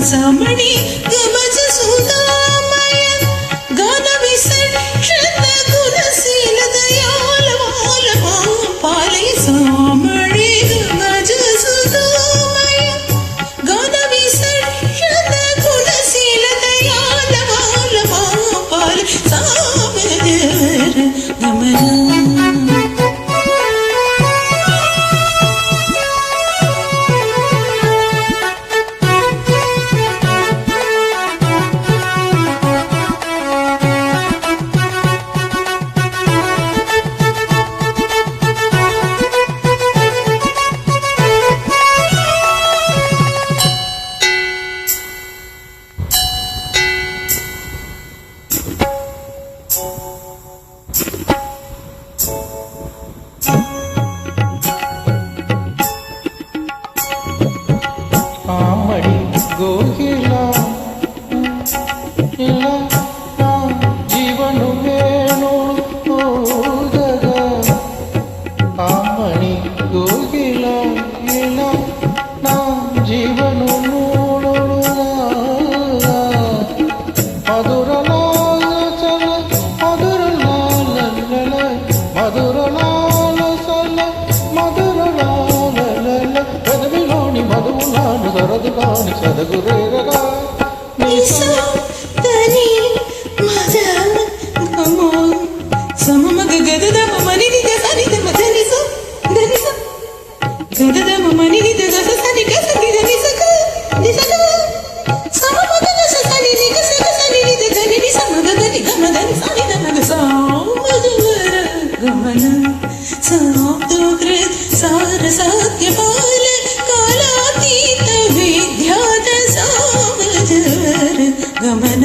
Samani gamaja sudamaya gana visarshana gurasila dayala malama palai samani gamaja sudamaya gana visarshana gurasila dayala malama palai samani gamana गोहिला इला जीवन वेणु जगा आमणि गोहिला इला ना जीवन मधुर लाल चल मधुर लाल मधुर लाल चल मधुर लाल పెదవిలోని మధువులాను సరదుగాని సదగురేరగా నిసా తని మద గమ సమమగ గదద మమని ని గసని ద మదని సో దని సో గదద మమని ని ద గసని గసని దని సక నిసక సమమగ గసని ని గసని ని ద గని ని సమగ గని గమదని సని ద మగ సో మధువర గమన సోతుగ్ర సార సత్య పాల కాలాతీత విద్యాత సామజర గమన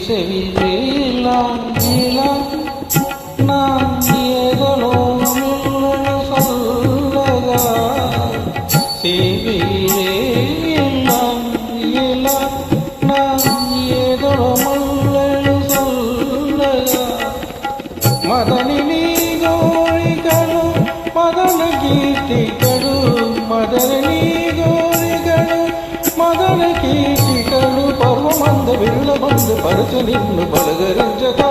వేసవిలా నీలా నా ఎదలో మిల్లును సల్లగా సేవిలా ఇలా నా ఎదలో మల్లెలు సల్లగా మదని నీ గోరికలు మదన గీతికలు మదని నీ గోరికలు మదన గీతికలు పర్వమంద విళ్ళ మందు పరచు నిన్ను పలగరించగా